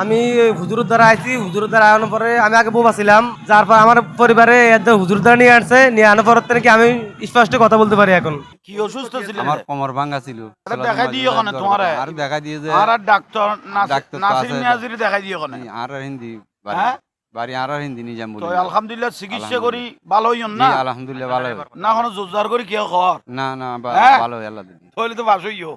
আমি হুজুরের দ্বারা আইছি, হুজুরের দ্বারা আনার পরে আমি আগে বোবা ছিলাম, যার পর আমার পরিবারে হুজুর দ্বারা নিয়ে আসছে, নিয়ে আনার পর থেকে আমি স্পষ্ট কথা বলতে পারি এখন। কি অসুস্থ ছিল? আমার কোমর ভাঙা ছিল। দেখাই দিয়ে ওখানে তোমার আর দেখা দিয়ে যে আর ডাক্তার ডাক্তার তো নাসির আছে। মিয়াজিরি দেখাই দিয়ে ওখানে। আর হিন্দি বাড়ি হ্যাঁ? বাড়ি আর হিন্দি নিজাম তো বলি। আলহামদুলিল্লাহ চিকিৎসা করি ভালো হইন না? জি আলহামদুলিল্লাহ ভালো। না কোনো জোরজার করি কেউ খবর? না না হ্যাঁ? ভালো আল্লাহ দিদি। তাহলে তো বাস হইও।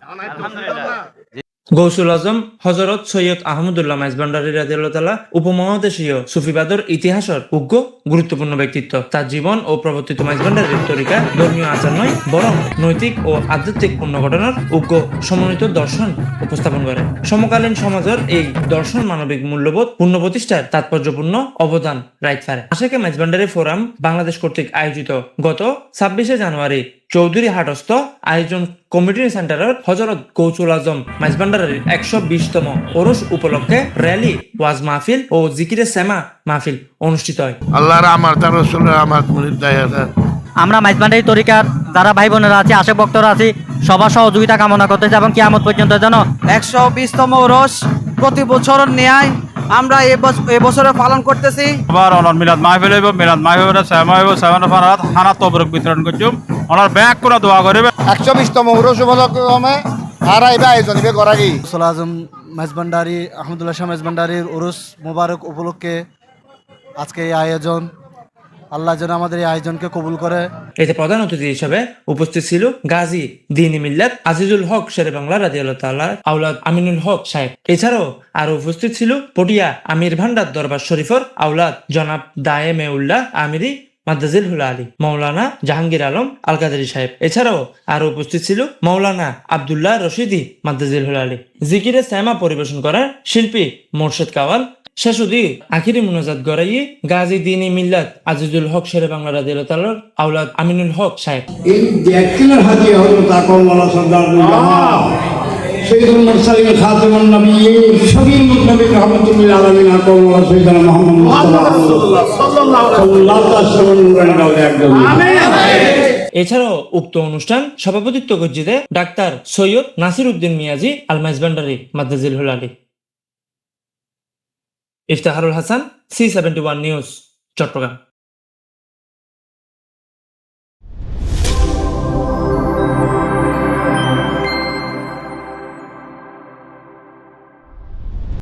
গৌসুল আজম হজরত সৈয়দ আহমদুল্লাহ মাইজভান্ডারী রাদিয়াল্লাহু তাআলা উপমহাদেশীয় সুফিবাদর ইতিহাসের উগ্র গুরুত্বপূর্ণ ব্যক্তিত্ব। তার জীবন ও প্রবর্তিত মাইজভান্ডারীর তরিকা ধর্মীয় আচার নয়, বরং নৈতিক ও আধ্যাত্মিক পূর্ণ ঘটনার উগ্র সমন্বিত দর্শন উপস্থাপন করে। সমকালীন সমাজের এই দর্শন মানবিক মূল্যবোধ পূর্ণ প্রতিষ্ঠার তাৎপর্যপূর্ণ অবদান রাখতে পারে। আশাকে মাইজভান্ডারী ফোরাম বাংলাদেশ কর্তৃক আয়োজিত গত 26শে জানুয়ারি চৌধুরী হাটস্থ আয়োজন কমিউনিটি সেন্টারের হজরত গৌসুল আজম মাইজভান্ডারের 120তম ওরস উপলক্ষে র্যালি, ওয়াজ মাহফিল ও জিকিরে সেমা মাহফিল অনুষ্ঠিত হয়। আল্লাহর আমার তার রাসূলের আমার মুরিদ দায়াত। আমরা মাইজভান্ডারী তরিকার যারা ভাই বোনেরা আছি, আশেক ভক্তরা আছি, সবার সহযোগিতা কামনা করতেছি এবং কিয়ামত পর্যন্ত যেন 120তম ওরস প্রতি বছরের ন্যায় আমরা এবছরে পালন করতেছি। আবার ওনার মিলাদ মাহফিল হইব, মিলাদ মাহফিল সামা হইব, সামানা ফারাত খানা তবরক বিতরণ করছুম। ওনার ব্যাগ করে দোয়া করিবে। 120তম ওরস উপলক্ষে আরা এটা আয়োজন করা কি গৌসুল আজম মাইজভান্ডারী আহমদুল্লাহ শাহ মাইজভান্ডারীর ওরস মোবারক উপলক্ষে আজকে এই আয়োজন। আল্লাহ যেন আমাদের এই আয়োজনকে কবুল করে। এতে প্রধান অতিথি হিসেবে উপস্থিত ছিল গাজী দ্বীনি মিল্লাত আজিজুল হক শেরে বাংলা রাদিয়াল্লাহু তাআলা আওলাদ আমিনুল হক সাহেব। এছাড়াও আরো উপস্থিত ছিল পটিয়া আমির ভান্ডার দরবার শরীফর আওলাদ জনাব দায়েমে উল্লাহ আমিরি মাদ্দাজিল হুল আলী, মৌলানা জাহাঙ্গীর আলম আল কাদেরী সাহেব। এছাড়াও আরো উপস্থিত ছিল মৌলানা আব্দুল্লাহ রশিদি মাদ্দাজিল হুল আলী। জিকিরে সেমা পরিবেশন করার শিল্পী মোর্শেদ কাওয়াল। শেষুদি আখিরি মুনাজাত গড়াইয়ে গাজী দ্বীনি মিল্লাত আজিজুল হক শেরে বাংলা রাদিয়াল্লাহু তাআলা আওলাদ আমিনুল হক সাহেব। এই একদিনের হাজি হযরত আকরামুল্লাহ সাল্লাল্লাহু সৈয়দুল মুরসালিন খাতামুন নবিয়্যিন শফিউল নবী রাহমাতুল আলামিন আকরামুল্লাহ সাইয়্যিদানা মুহাম্মদ মুস্তাফা সাল্লাল্লাহু আলাইহি ওয়াসাল্লাম। এছাড়াও উক্ত অনুষ্ঠান সভাপতিত্ব করছিতে ডাক্তার সৈয়দ নাসির উদ্দিন মিয়াজি আল মাইজভান্ডারী মাদ্দাজিল হুল আলী। Iftekharul Hasan, C71 news, Chittagong.